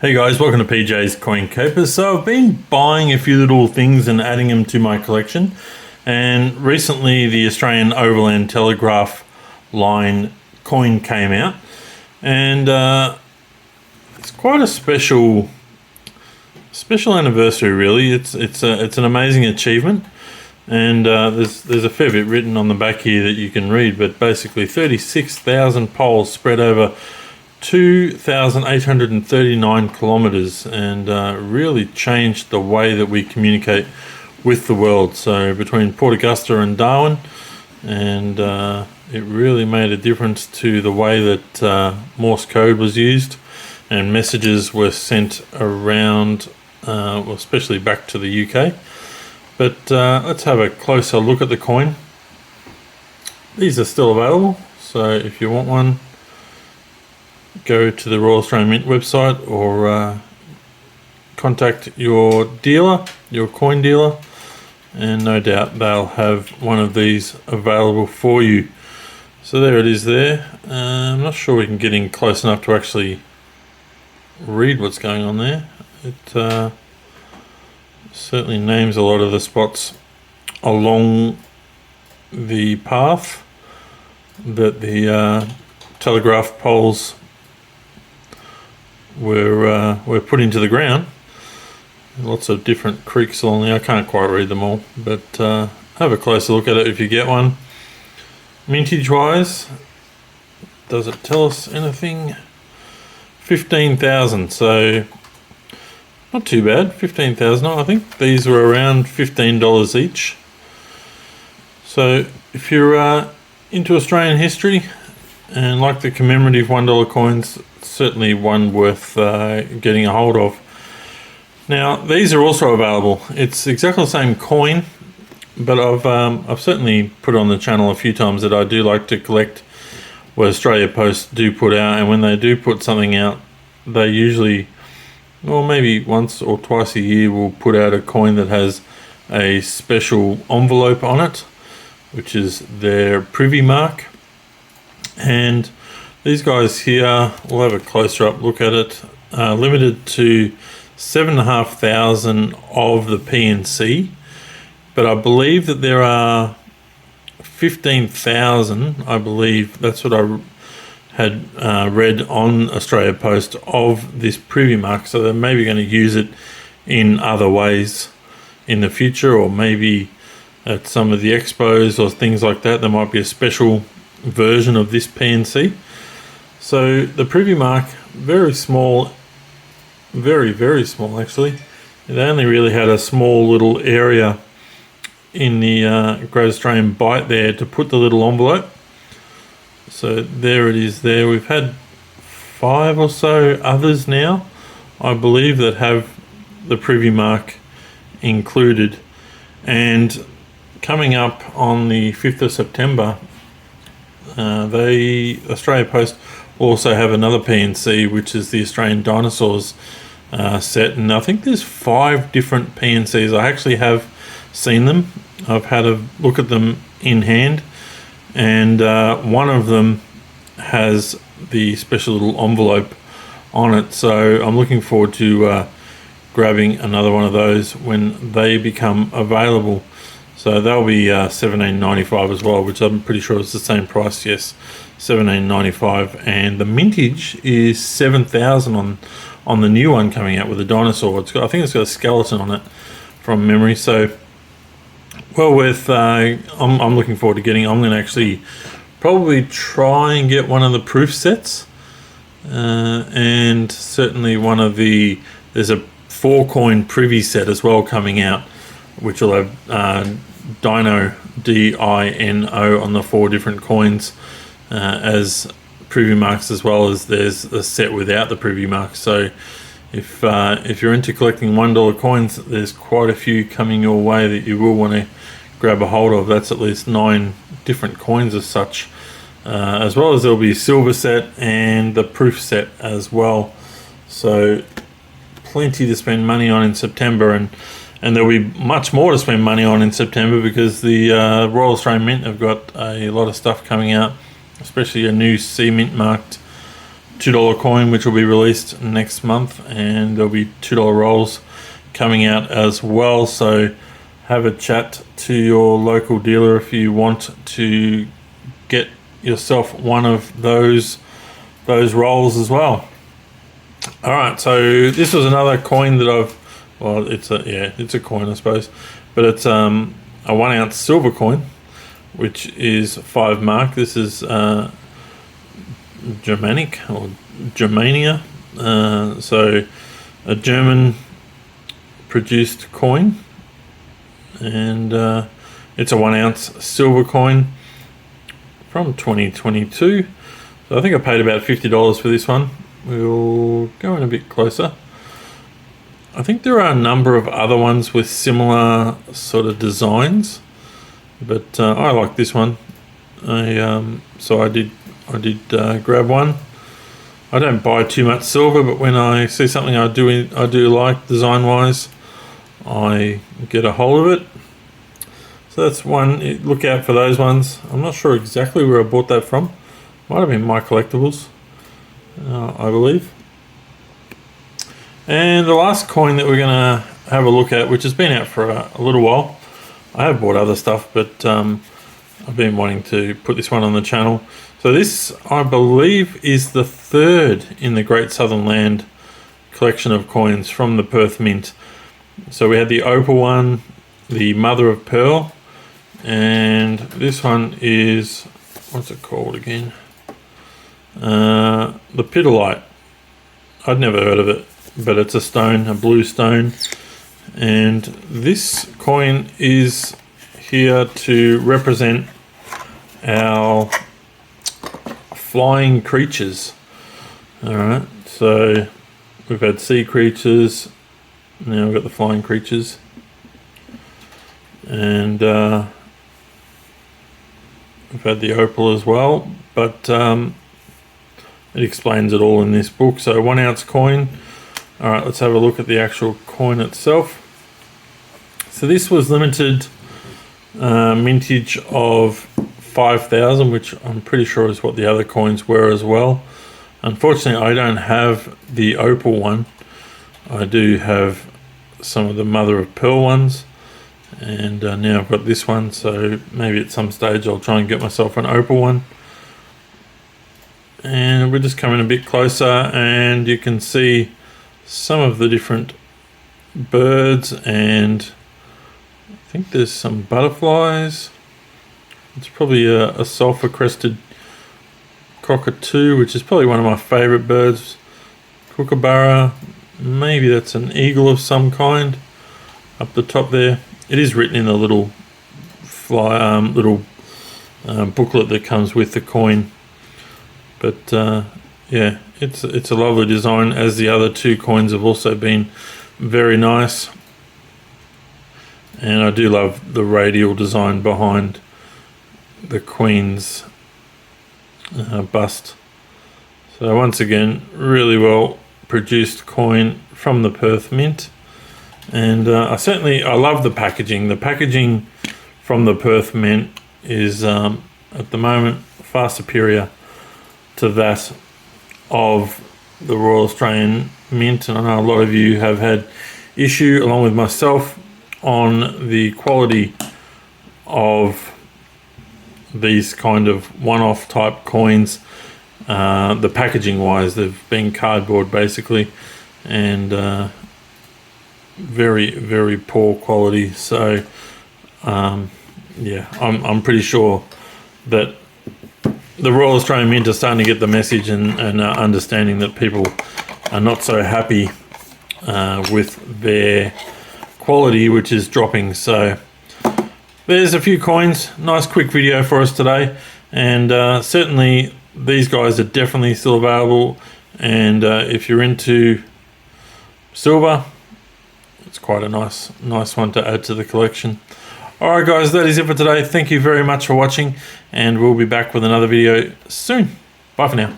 Hey guys, welcome to PJ's Coin Capers. So I've been buying a few little things and adding them to my collection, and recently the Australian Overland Telegraph line coin came out, and it's quite a special anniversary really. It's an amazing achievement, and there's a fair bit written on the back here that you can read, but basically 36,000 poles spread over 2,839 kilometers, and really changed the way that we communicate with the world. So between Port Augusta and Darwin, and it really made a difference to the way that Morse code was used and messages were sent around, well, especially back to the UK. But let's have a closer look at the coin. These are still available, so if you want one, go to the Royal Australian Mint website, or contact your dealer, your coin dealer, and no doubt they'll have one of these available for you. So there it is there. I'm not sure we can get in close enough to actually read what's going on there. It certainly names a lot of the spots along the path that the telegraph poles were put into the ground. Lots of different creeks along there. I can't quite read them all, but have a closer look at it if you get one. Mintage wise, does it tell us anything? 15,000, so not too bad. 15,000. I think these were around $15 each. So if you're into Australian history and like the commemorative $1 coins, certainly one worth getting a hold of. Now these are also available. It's exactly the same coin, but I've certainly put on the channel a few times that I do like to collect what Australia Post do put out, and when they do put something out, they usually, well, maybe once or twice a year, will put out a coin that has a special envelope on it, which is their privy mark. And these guys here, we'll have a closer up look at it, limited to 7,500 of the PNC, but I believe that there are 15,000, I believe, that's what I had read on Australia Post, of this privy mark. So they're maybe going to use it in other ways in the future, or maybe at some of the expos or things like that, there might be a special version of this PNC. So the privy mark, very small, very small actually. It only really had a small little area in the Great Australian Bight there to put the little envelope. So there it is there. We've had 5 or so others now, I believe, that have the privy mark included. And coming up on the 5th of September, the Australia Post also have another PNC, which is the Australian Dinosaurs set, and I think there's 5 different PNCs. I actually have seen them. I've had a look at them in hand, and one of them has the special little envelope on it, so I'm looking forward to grabbing another one of those when they become available. So they'll be $17.95 as well, which I'm pretty sure is the same price. Yes, $17.95, and the mintage is 7,000 on the new one coming out with the dinosaur. I think it's got a skeleton on it from memory. So well worth. I'm looking forward to getting. I'm going to actually probably try and get one of the proof sets, and certainly one of the. There's a 4-coin privy set as well coming out, which will have Dino, D-I-N-O, on the 4 different coins as privy marks, as well as there's a set without the privy marks. So if you're into collecting $1 coins, there's quite a few coming your way that you will want to grab a hold of. That's at least 9 different coins as such, as well as there'll be a silver set and the proof set as well. So plenty to spend money on in September, and there'll be much more to spend money on in September, because the Royal Australian Mint have got a lot of stuff coming out, especially a new C Mint marked $2 coin, which will be released next month, and there'll be $2 rolls coming out as well. So have a chat to your local dealer if you want to get yourself one of those rolls as well. All right, so this was another coin that it's a coin, I suppose, but it's a 1 ounce silver coin, which is 5 mark. This is Germanic or Germania, so a German produced coin, and it's a 1 ounce silver coin from 2022. So I think I paid about $50 for this one. We'll go in a bit closer. I think there are a number of other ones with similar sort of designs, but I like this one. So I did grab one. I don't buy too much silver, but when I see something I do like design wise, I get a hold of it. So that's one. Look out for those ones. I'm not sure exactly where I bought that from. Might have been My Collectibles, I believe. And the last coin that we're going to have a look at, which has been out for a little while. I have bought other stuff, but I've been wanting to put this one on the channel. So this, I believe, is the third in the Great Southern Land collection of coins from the Perth Mint. So we had the opal one, the mother of pearl, and this one is, what's it called again? The petalite. I'd never heard of it, but it's a stone, a blue stone. And this coin is here to represent our flying creatures. All right, so we've had sea creatures, now we've got the flying creatures, and we've had the opal as well, but it explains it all in this book. So 1 ounce coin. All right, let's have a look at the actual coin itself. So this was limited mintage of 5,000, which I'm pretty sure is what the other coins were as well. Unfortunately, I don't have the opal one. I do have some of the mother of pearl ones, and now I've got this one, so maybe at some stage I'll try and get myself an opal one. And we're just coming a bit closer, and you can see some of the different birds, and I think there's some butterflies. It's probably a sulfur crested cockatoo, which is probably one of my favorite birds. Kookaburra, maybe that's an eagle of some kind up the top there. It is written in the little booklet that comes with the coin, but yeah, it's a lovely design, as the other two coins have also been very nice. And I do love the radial design behind the Queen's bust. So once again, really well produced coin from the Perth Mint, and I love the packaging. The packaging from the Perth Mint is at the moment far superior to that of the Royal Australian Mint, and I know a lot of you have had issue, along with myself, on the quality of these kind of one-off type coins. The packaging wise, they've been cardboard basically, and very, very poor quality. So yeah, I'm pretty sure that the Royal Australian Mint are starting to get the message, and understanding that people are not so happy with their quality, which is dropping. So there's a few coins. Nice quick video for us today, and certainly these guys are definitely still available, and if you're into silver, it's quite a nice one to add to the collection. Alright guys, that is it for today. Thank you very much for watching, and we'll be back with another video soon. Bye for now.